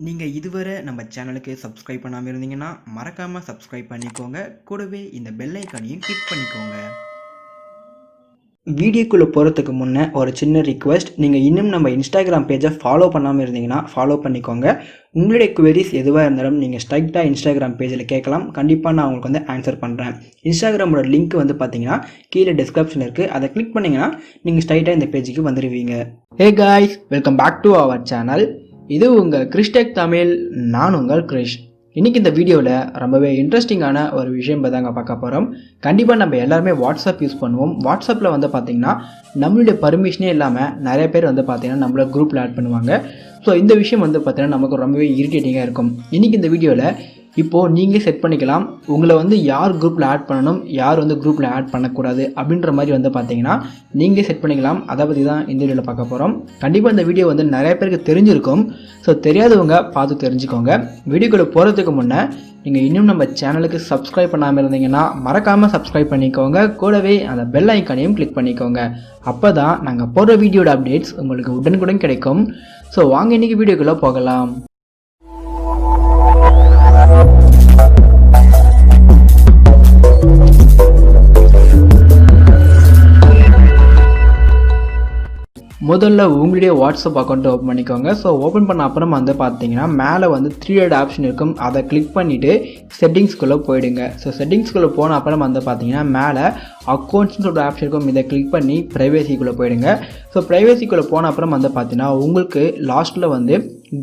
நீங்கள் இதுவரை நம்ம சேனலுக்கு சப்ஸ்கிரைப் பண்ணாமல் இருந்தீங்கன்னா மறக்காமல் சப்ஸ்கிரைப் பண்ணிக்கோங்க. கூடவே இந்த பெல் ஐக்கானையும் கிளிக் பண்ணிக்கோங்க. வீடியோக்குள்ளே போகிறதுக்கு முன்னே ஒரு சின்ன ரிக்வெஸ்ட், நீங்கள் இன்னும் நம்ம இன்ஸ்டாகிராம் பேஜை ஃபாலோ பண்ணாமல் இருந்தீங்கன்னா ஃபாலோ பண்ணிக்கோங்க. உங்களுடைய குவரிஸ் எதுவாக இருந்தாலும் நீங்கள் ஸ்ட்ரைட்டாக இன்ஸ்டாகிராம் பேஜில் கேட்கலாம். கண்டிப்பாக நான் உங்களுக்கு வந்து ஆன்சர் பண்ணுறேன். இன்ஸ்டாகிராமோட லிங்க் வந்து பார்த்தீங்கன்னா கீழே டிஸ்கிரிப்ஷனில் இருக்குது. அதை கிளிக் பண்ணிங்கன்னா நீங்கள் ஸ்ட்ரைட்டாக இந்த பேஜுக்கு வந்துடுவீங்க. Hey guys, welcome back to our channel. இது உங்கள் கிறிஸ்டெக் தமிழ். நான் உங்கள் கிரிஷ். இன்றைக்கி இந்த வீடியோவில் ரொம்பவே இன்ட்ரெஸ்டிங்கான ஒரு விஷயம் தாங்க பார்க்க போகிறோம். கண்டிப்பாக நம்ம எல்லாருமே வாட்ஸ்அப் யூஸ் பண்ணுவோம். வாட்ஸ்அப்பில் வந்து பார்த்திங்கன்னா நம்மளுடைய பர்மிஷனே இல்லாமல் நிறைய பேர் வந்து பார்த்திங்கன்னா நம்மளை குரூப்பில் ஆட் பண்ணுவாங்க. ஸோ இந்த விஷயம் வந்து பார்த்திங்கன்னா நமக்கு ரொம்பவே இரிட்டேட்டிங்காக இருக்கும். இன்றைக்கி இந்த வீடியோவில் இப்போது நீங்கள் செட் பண்ணிக்கலாம், உங்களை வந்து யார் குரூப்பில் ஆட் பண்ணணும், யார் வந்து குரூப்பில் ஆட் பண்ணக்கூடாது அப்படின்ற மாதிரி வந்து பார்த்தீங்கன்னா நீங்கள் செட் பண்ணிக்கலாம். அதை பற்றி தான் இந்த வீடியோவில் பார்க்க போகிறோம். கண்டிப்பாக இந்த வீடியோ வந்து நிறைய பேருக்கு தெரிஞ்சிருக்கும். ஸோ தெரியாதவங்க பார்த்து தெரிஞ்சுக்கோங்க. வீடியோக்குள்ளே போகிறதுக்கு முன்னே நீங்கள் இன்னும் நம்ம சேனலுக்கு சப்ஸ்கிரைப் பண்ணாமல் இருந்தீங்கன்னா மறக்காமல் சப்ஸ்கிரைப் பண்ணிக்கோங்க. கூடவே அந்த பெல் ஐக்கானையும் கிளிக் பண்ணிக்கோங்க. அப்போ தான் நாங்கள் போடுற வீடியோட அப்டேட்ஸ் உங்களுக்கு உடனுக்குடன் கிடைக்கும். ஸோ வாங்க இன்றைக்கி வீடியோக்குள்ளே போகலாம். முதல்ல உங்களுடைய வாட்ஸ்அப் அக்கௌண்ட்டை ஓப்பன் பண்ணிக்கோங்க. ஸோ ஓப்பன் பண்ண அப்புறம் வந்து பார்த்தீங்கன்னா மேலே வந்து 3 டாட் ஆப்ஷன் இருக்கும். அதை கிளிக் பண்ணிவிட்டு செட்டிங்ஸ்குள்ளே போயிடுங்க. ஸோ செட்டிங்ஸ்குள்ளே போன அப்புறம் வந்து பார்த்தீங்கன்னா மேலே அக்கௌண்ட்ஸ்னு சொல்கிற ஆப்ஷன் இருக்கும். இதை கிளிக் பண்ணி ப்ரைவேசிக்குள்ளே போயிடுங்க. ஸோ ப்ரைவேசிக்குள்ளே போன அப்புறம் வந்து பார்த்தீங்கன்னா உங்களுக்கு லாஸ்ட்டில் வந்து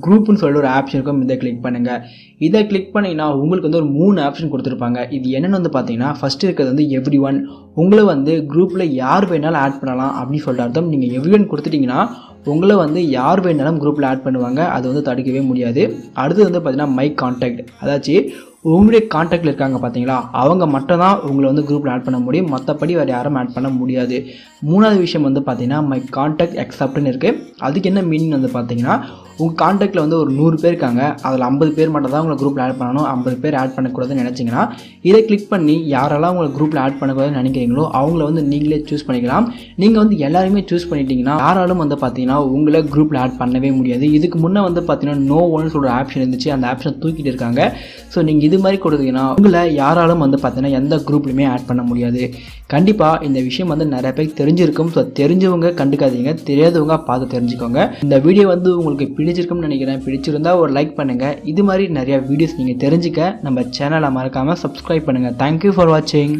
குரூப்னு சொல்லிட்டு ஒரு ஆப்ஷன் இருக்கும். இதை கிளிக் பண்ணுங்கள். இதை கிளிக் பண்ணிங்கன்னா உங்களுக்கு வந்து ஒரு 3 ஆப்ஷன் கொடுத்துருப்பாங்க. இது என்னென்னு வந்து பார்த்தீங்கன்னா ஃபஸ்ட்டு இருக்கிறது வந்து எவ்ரி ஒன். உங்களை வந்து குரூப்பில் யார் வேணாலும் ஆட் பண்ணலாம் அப்படின்னு சொல்லிட்டு அர்த்தம். நீங்கள் எவ்ரி ஒன் கொடுத்துட்டிங்கன்னா உங்களை வந்து யார் வேணாலும் குரூப்பில் ஆட் பண்ணுவாங்க. அது வந்து தடுக்கவே முடியாது. அடுத்தது வந்து பார்த்தீங்கன்னா மை கான்டாக்ட். அதாச்சும் உங்களுடைய கான்டாக்டில் இருக்காங்க பார்த்தீங்களா, அவங்க மட்டும் தான் உங்களை வந்து குரூப்பில் ஆட் பண்ண முடியும். மற்றபடி வேறு யாரும் ஆட் பண்ண முடியாது. மூணாவது விஷயம் வந்து பார்த்தீங்கன்னா மை கான்டாக்ட் அக்செப்ட்னு இருக்குது. அதுக்கு என்ன மீனிங் வந்து பார்த்தீங்கன்னா உங்கள் கான்டாக்டில் வந்து ஒரு 100 பேர் இருக்காங்க, அதில் 50 பேர் மட்டும் தான் உங்களை குரூப்பில் ஆட் பண்ணணும். 50 பேர் ஆட் பண்ணக்கூடாதுன்னு நினச்சிங்கன்னா இதை கிளிக் பண்ணி யாரெல்லாம் உங்களை குரூப்பில் ஆட் பண்ணக்கூடாதுன்னு நினைக்கிறீங்களோ அவங்கள வந்து நீங்களே சூஸ் பண்ணிக்கலாம். நீங்கள் வந்து எல்லாருமே சூஸ் பண்ணிட்டீங்கன்னா யாராலும் வந்து பார்த்தீங்கன்னா உங்களை குரூப்பில் ஆட் பண்ணவே முடியாது. இதுக்கு முன்னே வந்து பார்த்தீங்கன்னா நோ ஒன்னு சொல்கிற ஆப்ஷன் இருந்துச்சு. அந்த ஆப்ஷன் தூக்கிட்டு இருக்காங்க. ஸோ நீங்கள் இது மாதிரி கொடுத்தீங்கன்னா உங்களை யாராலும் வந்து பார்த்தீங்கன்னா எந்த குரூப்லையுமே ஆட் பண்ண முடியாது. கண்டிப்பாக இந்த விஷயம் வந்து நிறைய பேருக்கு தெரிஞ்சிருக்கும். ஸோ தெரிஞ்சவங்க கண்டுக்காதீங்க, தெரியாதவங்க பார்த்து தெரிஞ்சுக்கோங்க. இந்த வீடியோ வந்து உங்களுக்கு பிடிச்சிருக்கும்னு நினைக்கிறேன். பிடிச்சிருந்தா ஒரு லைக் பண்ணுங்கள். இது மாதிரி நிறைய வீடியோஸ் நீங்கள் தெரிஞ்சுக்க நம்ம சேனலை மறக்காமல் சப்ஸ்கிரைப் பண்ணுங்கள். தேங்க்யூ ஃபார் வாட்சிங்.